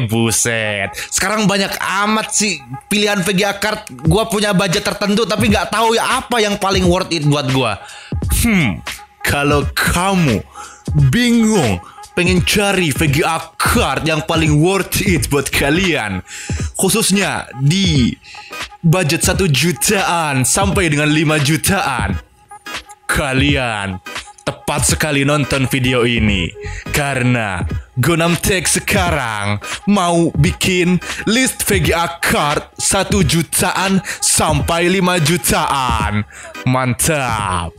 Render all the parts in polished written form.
Buset. Sekarang banyak amat sih pilihan VGA card. Gua punya budget tertentu tapi nggak tahu ya apa yang paling worth it buat gua. Kalau kamu bingung pengen cari VGA card yang paling worth it buat kalian, khususnya di budget 1 jutaan sampai dengan 5 jutaan, kalian tepat sekali nonton video ini. Karena Gonam Tech sekarang mau bikin list VGA card 1 jutaan sampai 5 jutaan. Mantap.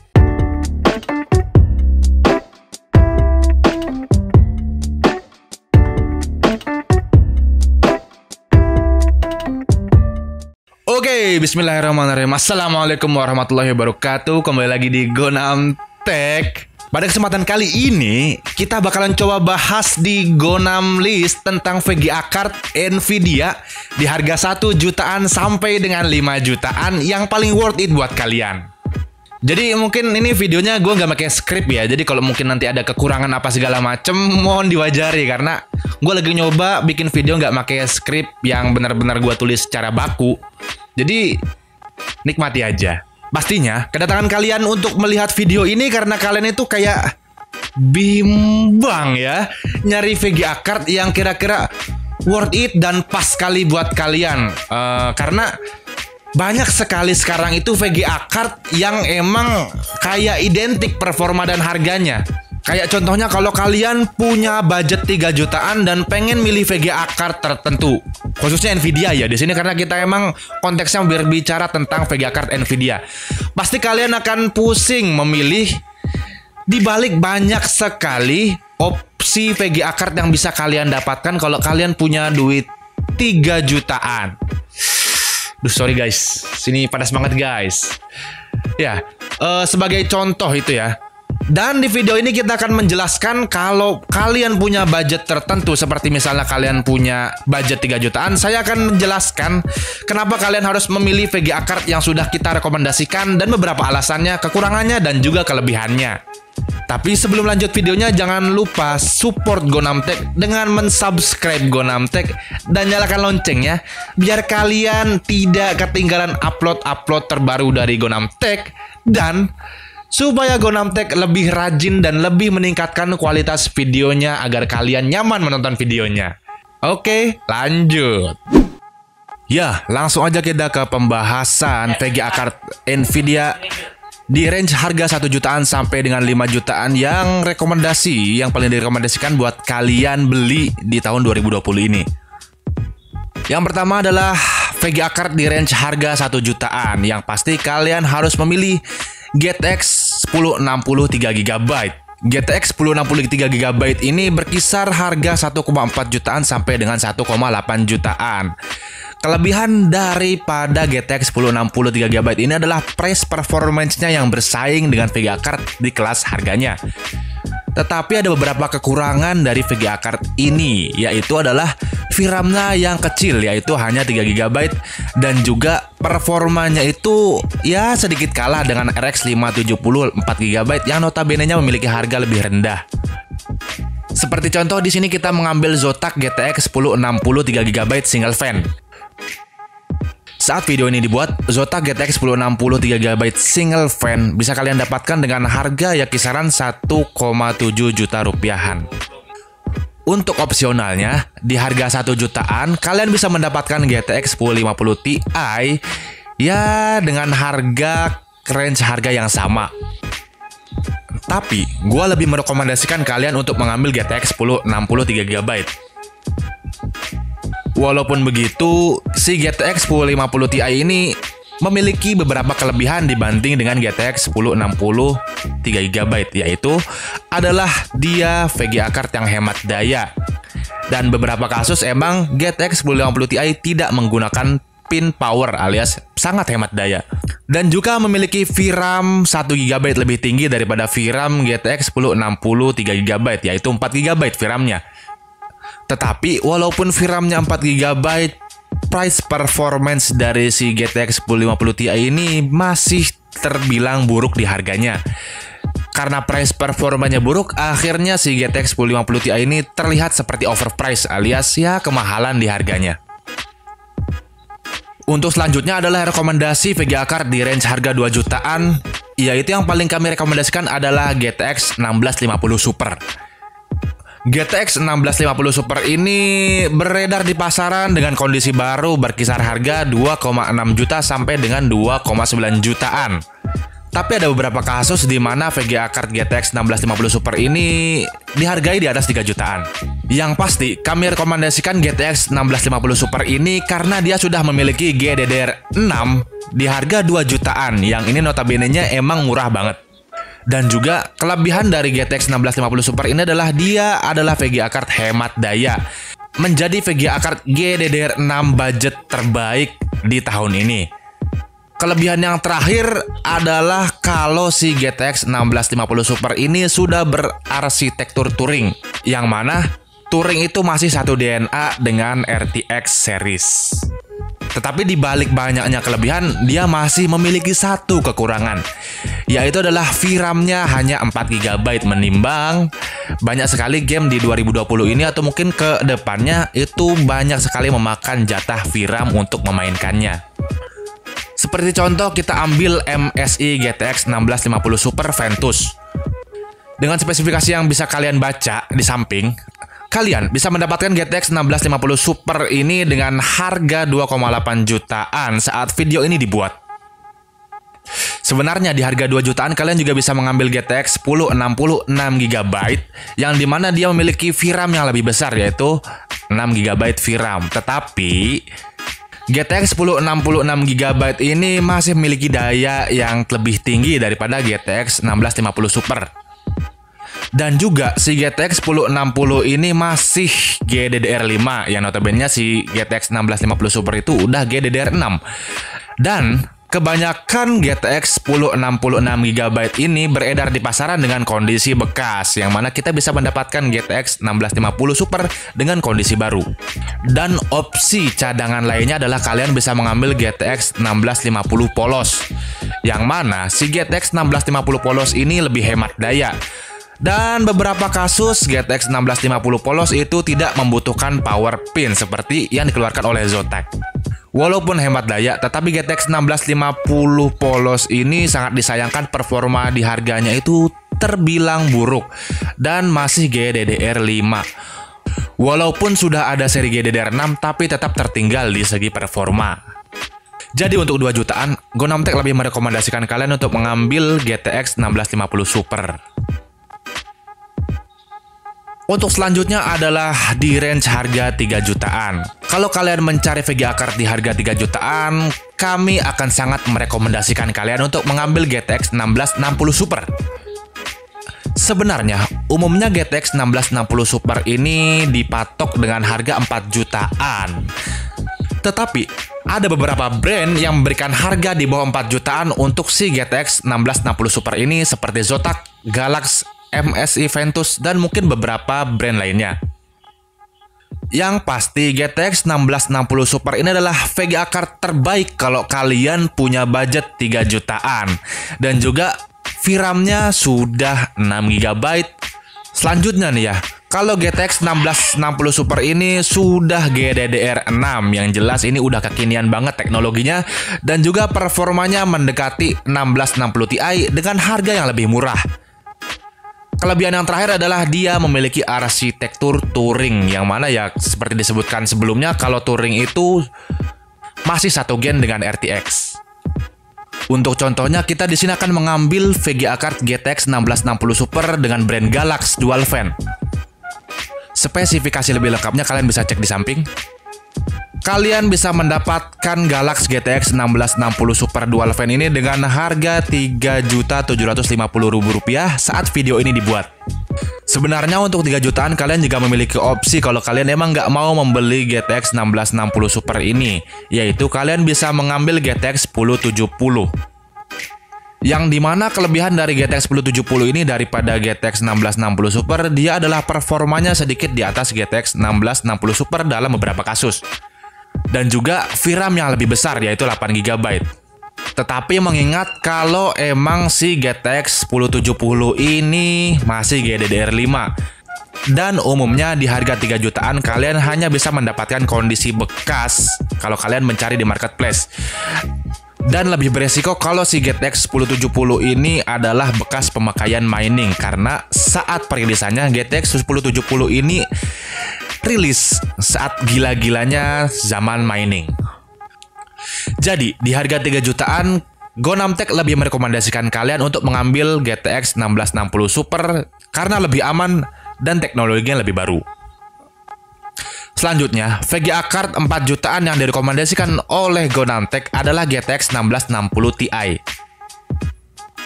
Oke, bismillahirrahmanirrahim. Assalamualaikum warahmatullahi wabarakatuh. Kembali lagi di Gonam Tech. Pada kesempatan kali ini kita bakalan coba bahas di Gonam List tentang VGA card Nvidia di harga 1 jutaan sampai dengan 5 jutaan yang paling worth it buat kalian. Jadi mungkin ini videonya gue nggak pakai skrip ya. Jadi kalau mungkin nanti ada kekurangan apa segala macem, mohon diwajari karena gue lagi nyoba bikin video nggak pakai skrip yang benar-benar gue tulis secara baku. Jadi nikmati aja. Pastinya kedatangan kalian untuk melihat video ini karena kalian itu kayak bimbang ya nyari VGA card yang kira-kira worth it dan pas sekali buat kalian. Karena banyak sekali sekarang itu VGA card yang emang kayak identik performa dan harganya. Kayak contohnya kalau kalian punya budget 3 jutaan dan pengen milih VGA card tertentu, khususnya Nvidia ya di sini karena kita emang konteksnya berbicara tentang VGA card Nvidia. Pasti kalian akan pusing memilih di balik banyak sekali opsi VGA card yang bisa kalian dapatkan kalau kalian punya duit 3 jutaan. Duh, sorry guys, sini panas banget guys. Ya, sebagai contoh itu ya. Dan di video ini kita akan menjelaskan kalau kalian punya budget tertentu, seperti misalnya kalian punya budget 3 jutaan, saya akan menjelaskan kenapa kalian harus memilih VGA card yang sudah kita rekomendasikan dan beberapa alasannya, kekurangannya, dan juga kelebihannya. Tapi sebelum lanjut videonya, jangan lupa support Gonam Tech dengan mensubscribe Gonam Tech dan nyalakan loncengnya, biar kalian tidak ketinggalan upload-upload terbaru dari Gonam Tech dan supaya Gonam Tech lebih rajin dan lebih meningkatkan kualitas videonya agar kalian nyaman menonton videonya. Oke, lanjut. Ya, langsung aja kita ke pembahasan VGA card Nvidia di range harga 1 jutaan sampai dengan 5 jutaan yang paling direkomendasikan buat kalian beli di tahun 2020 ini. Yang pertama adalah VGA card di range harga 1 jutaan. Yang pasti kalian harus memilih GTX 1060 3GB. GTX 1060 3GB ini berkisar harga 1,4 jutaan sampai dengan 1,8 jutaan. Kelebihan daripada GTX 1060 3GB ini adalah price performance-nya yang bersaing dengan VGA card di kelas harganya. Tetapi ada beberapa kekurangan dari VGA card ini, yaitu adalah VRAM-nya yang kecil, yaitu hanya 3GB, dan juga performanya itu ya sedikit kalah dengan RX 570 4GB yang notabene-nya memiliki harga lebih rendah. Seperti contoh di sini kita mengambil Zotac GTX 1060 3GB single fan. Saat video ini dibuat, Zotac GTX 1060 3GB single fan bisa kalian dapatkan dengan harga ya kisaran 1,7 juta rupiahan. Untuk opsionalnya, di harga 1 jutaan, kalian bisa mendapatkan GTX 1050 Ti ya dengan range harga yang sama. Tapi, gue lebih merekomendasikan kalian untuk mengambil GTX 1060 3GB. Walaupun begitu, si GTX 1050 Ti ini memiliki beberapa kelebihan dibanding dengan GTX 1060 3GB, yaitu adalah dia VGA card yang hemat daya. Dan beberapa kasus emang GTX 1050 Ti tidak menggunakan pin power alias sangat hemat daya. Dan juga memiliki VRAM 1GB lebih tinggi daripada VRAM GTX 1060 3GB, yaitu 4GB VRAM-nya. Tetapi walaupun VRAM-nya 4GB, price performance dari si GTX 1050 Ti ini masih terbilang buruk di harganya. Karena price performanya buruk, akhirnya si GTX 1050 Ti ini terlihat seperti overpriced alias ya kemahalan di harganya. Untuk selanjutnya adalah rekomendasi VGA card di range harga 2 jutaan, yaitu yang paling kami rekomendasikan adalah GTX 1650 Super. GTX 1650 Super ini beredar di pasaran dengan kondisi baru berkisar harga 2,6 juta sampai dengan 2,9 jutaan. Tapi ada beberapa kasus di mana VGA card GTX 1650 Super ini dihargai di atas 3 jutaan. Yang pasti, kami rekomendasikan GTX 1650 Super ini karena dia sudah memiliki GDDR6 di harga 2 jutaan, yang ini notabene-nya emang murah banget. Dan juga kelebihan dari GTX 1650 Super ini adalah dia adalah VGA card hemat daya. Menjadi VGA card GDDR6 budget terbaik di tahun ini. Kelebihan yang terakhir adalah kalau si GTX 1650 Super ini sudah berarsitektur Turing, yang mana Turing itu masih satu DNA dengan RTX series. Tetapi di balik banyaknya kelebihan, dia masih memiliki satu kekurangan, yaitu adalah VRAM-nya hanya 4 GB menimbang banyak sekali game di 2020 ini atau mungkin ke depannya itu banyak sekali memakan jatah VRAM untuk memainkannya. Seperti contoh, kita ambil MSI GTX 1650 Super Ventus. Dengan spesifikasi yang bisa kalian baca di samping, kalian bisa mendapatkan GTX 1650 Super ini dengan harga 2,8 jutaan saat video ini dibuat. Sebenarnya di harga 2 jutaan kalian juga bisa mengambil GTX 1060 6GB yang dimana dia memiliki VRAM yang lebih besar, yaitu 6GB VRAM. Tetapi GTX 1060 6GB ini masih memiliki daya yang lebih tinggi daripada GTX 1650 Super. Dan juga si GTX 1060 ini masih GDDR5, yang notabene si GTX 1650 Super itu udah GDDR6. Dan kebanyakan GTX 1060 6GB ini beredar di pasaran dengan kondisi bekas, yang mana kita bisa mendapatkan GTX 1650 Super dengan kondisi baru. Dan opsi cadangan lainnya adalah kalian bisa mengambil GTX 1650 polos, yang mana si GTX 1650 polos ini lebih hemat daya. Dan beberapa kasus GTX 1650 polos itu tidak membutuhkan power pin seperti yang dikeluarkan oleh Zotac. Walaupun hemat daya, tetapi GTX 1650 polos ini sangat disayangkan performa di harganya itu terbilang buruk dan masih GDDR5. Walaupun sudah ada seri GDDR6, tapi tetap tertinggal di segi performa. Jadi untuk 2 jutaan, GoNamTech lebih merekomendasikan kalian untuk mengambil GTX 1650 Super. Untuk selanjutnya adalah di range harga 3 jutaan. Kalau kalian mencari VGA card di harga 3 jutaan, kami akan sangat merekomendasikan kalian untuk mengambil GTX 1660 Super. Sebenarnya, umumnya GTX 1660 Super ini dipatok dengan harga 4 jutaan. Tetapi, ada beberapa brand yang memberikan harga di bawah 4 jutaan untuk si GTX 1660 Super ini seperti Zotac, Galax, MSI Ventus, dan mungkin beberapa brand lainnya. Yang pasti GTX 1660 Super ini adalah VGA card terbaik kalau kalian punya budget 3 jutaan. Dan juga VRAM-nya sudah 6GB. Selanjutnya nih ya, kalau GTX 1660 Super ini sudah GDDR6, yang jelas ini udah kekinian banget teknologinya dan juga performanya mendekati 1660 Ti dengan harga yang lebih murah. Kelebihan yang terakhir adalah dia memiliki arsitektur Turing, yang mana ya seperti disebutkan sebelumnya kalau Turing itu masih satu gen dengan RTX. Untuk contohnya, kita di sini akan mengambil VGA card GTX 1660 Super dengan brand Galax Dual Fan. Spesifikasi lebih lengkapnya kalian bisa cek di samping. Kalian bisa mendapatkan Galax GTX 1660 Super Dual Fan ini dengan harga Rp3.750.000 saat video ini dibuat. Sebenarnya untuk 3 jutaan kalian juga memiliki opsi kalau kalian emang nggak mau membeli GTX 1660 Super ini, yaitu kalian bisa mengambil GTX 1070. Yang dimana kelebihan dari GTX 1070 ini daripada GTX 1660 Super, dia adalah performanya sedikit di atas GTX 1660 Super dalam beberapa kasus. Dan juga VRAM yang lebih besar, yaitu 8GB. Tetapi mengingat kalau emang si GTX 1070 ini masih GDDR5 dan umumnya di harga 3 jutaan kalian hanya bisa mendapatkan kondisi bekas kalau kalian mencari di marketplace. Dan lebih beresiko kalau si GTX 1070 ini adalah bekas pemakaian mining karena saat perilisannya GTX 1070 ini rilis saat gila-gilanya zaman mining. Jadi di harga 3 jutaan Gonam Tech lebih merekomendasikan kalian untuk mengambil GTX 1660 Super karena lebih aman dan teknologinya lebih baru. Selanjutnya, VGA card 4 jutaan yang direkomendasikan oleh Gonam Tech adalah GTX 1660 Ti.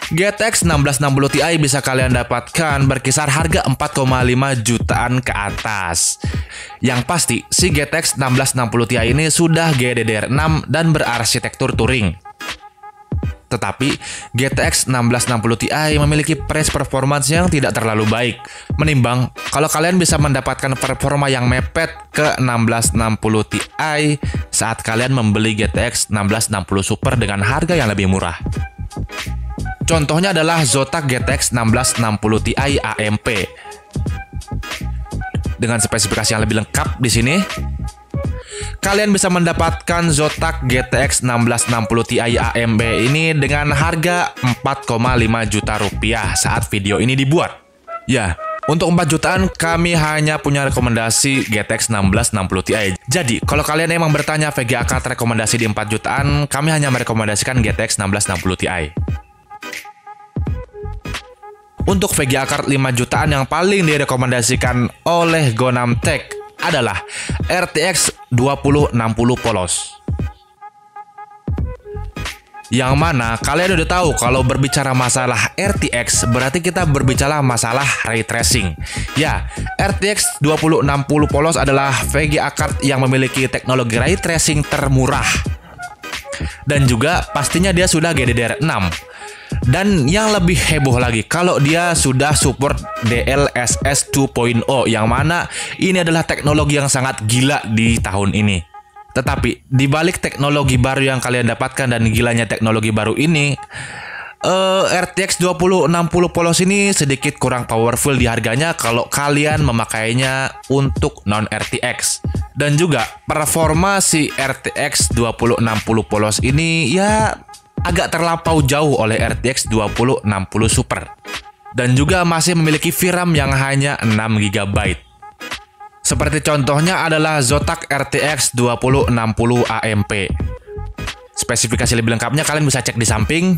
GTX 1660 Ti bisa kalian dapatkan berkisar harga 4,5 jutaan ke atas. Yang pasti, si GTX 1660 Ti ini sudah GDDR6 dan berarsitektur Turing. Tetapi GTX 1660 Ti memiliki price performance yang tidak terlalu baik, menimbang kalau kalian bisa mendapatkan performa yang mepet ke 1660 Ti saat kalian membeli GTX 1660 Super dengan harga yang lebih murah. Contohnya adalah Zotac GTX 1660 Ti AMP. Dengan spesifikasi yang lebih lengkap di sini, kalian bisa mendapatkan Zotac GTX 1660 Ti AMB ini dengan harga 4,5 juta rupiah saat video ini dibuat. Ya, untuk 4 jutaan kami hanya punya rekomendasi GTX 1660 Ti. Jadi, kalau kalian emang bertanya VGA card rekomendasi di 4 jutaan, kami hanya merekomendasikan GTX 1660 Ti. Untuk VGA card 5 jutaan yang paling direkomendasikan oleh Gonam Tech adalah RTX 2060 Polos. Yang mana kalian udah tahu kalau berbicara masalah RTX berarti kita berbicara masalah ray tracing. Ya, RTX 2060 Polos adalah VGA card yang memiliki teknologi ray tracing termurah. Dan juga pastinya dia sudah GDDR6. Dan yang lebih heboh lagi, kalau dia sudah support DLSS 2.0, yang mana ini adalah teknologi yang sangat gila di tahun ini. Tetapi, di balik teknologi baru yang kalian dapatkan dan gilanya teknologi baru ini, RTX 2060 Polos ini sedikit kurang powerful di harganya kalau kalian memakainya untuk non-RTX. Dan juga, performa si RTX 2060 Polos ini ya agak terlampau jauh oleh RTX 2060 Super. Dan juga masih memiliki VRAM yang hanya 6 GB. Seperti contohnya adalah Zotac RTX 2060 AMP. Spesifikasi lebih lengkapnya kalian bisa cek di samping.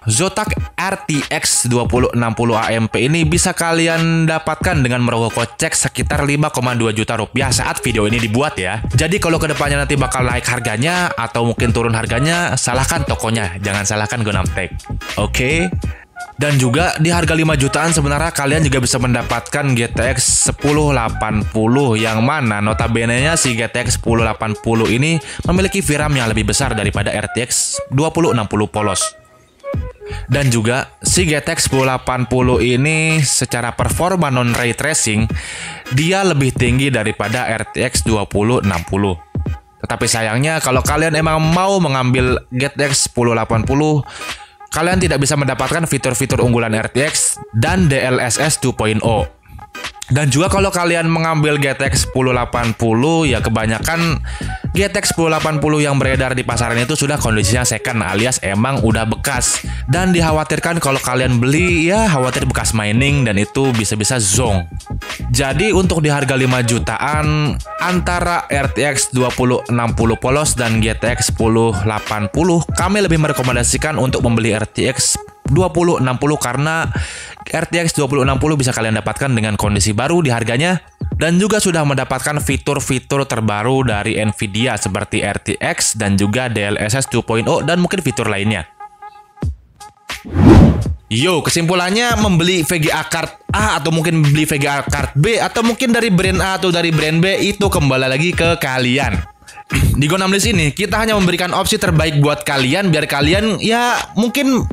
Zotac RTX 2060 AMP ini bisa kalian dapatkan dengan merogoh kocek sekitar 5,2 juta rupiah saat video ini dibuat ya. Jadi kalau kedepannya nanti bakal naik harganya atau mungkin turun harganya, salahkan tokonya, jangan salahkan Gonam Tech. Oke? Dan juga di harga 5 jutaan sebenarnya kalian juga bisa mendapatkan GTX 1080 yang mana notabene-nya si GTX 1080 ini memiliki VRAM yang lebih besar daripada RTX 2060 Polos. Dan juga si GTX 1080 ini secara performa non ray tracing dia lebih tinggi daripada RTX 2060. Tetapi sayangnya kalau kalian emang mau mengambil GTX 1080, kalian tidak bisa mendapatkan fitur-fitur unggulan RTX dan DLSS 2.0. Dan juga kalau kalian mengambil GTX 1080 ya kebanyakan GTX 1080 yang beredar di pasaran itu sudah kondisinya second alias emang udah bekas. Dan dikhawatirkan kalau kalian beli ya khawatir bekas mining dan itu bisa-bisa zonk. Jadi untuk di harga 5 jutaan antara RTX 2060 Polos dan GTX 1080 kami lebih merekomendasikan untuk membeli RTX 2060 karena RTX 2060 bisa kalian dapatkan dengan kondisi baru di harganya dan juga sudah mendapatkan fitur-fitur terbaru dari Nvidia seperti RTX dan juga DLSS 2.0 dan mungkin fitur lainnya. Yo, kesimpulannya membeli VGA card A atau mungkin beli VGA card B atau mungkin dari brand A atau dari brand B itu kembali lagi ke kalian. Di Gonamlist ini kita hanya memberikan opsi terbaik buat kalian biar kalian ya mungkin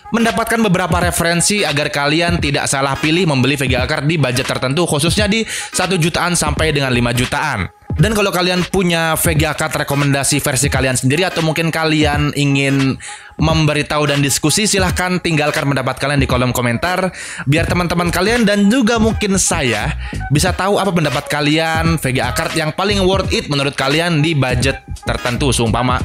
mendapatkan beberapa referensi agar kalian tidak salah pilih membeli VGA card di budget tertentu khususnya di 1 jutaan sampai dengan 5 jutaan. Dan kalau kalian punya VGA card rekomendasi versi kalian sendiri atau mungkin kalian ingin memberitahu dan diskusi, silahkan tinggalkan pendapat kalian di kolom komentar biar teman-teman kalian dan juga mungkin saya bisa tahu apa pendapat kalian VGA card yang paling worth it menurut kalian di budget tertentu, seumpama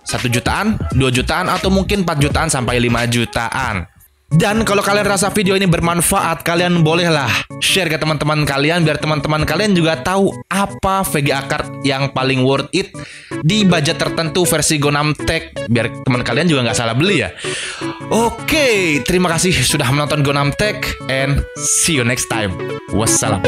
1 jutaan, 2 jutaan, atau mungkin 4 jutaan sampai 5 jutaan. Dan kalau kalian rasa video ini bermanfaat, kalian bolehlah share ke teman-teman kalian biar teman-teman kalian juga tahu apa VGA card yang paling worth it di budget tertentu versi Go6 Tech, biar teman kalian juga nggak salah beli ya. Oke, terima kasih sudah menonton Go6 Tech and see you next time. Wassalam.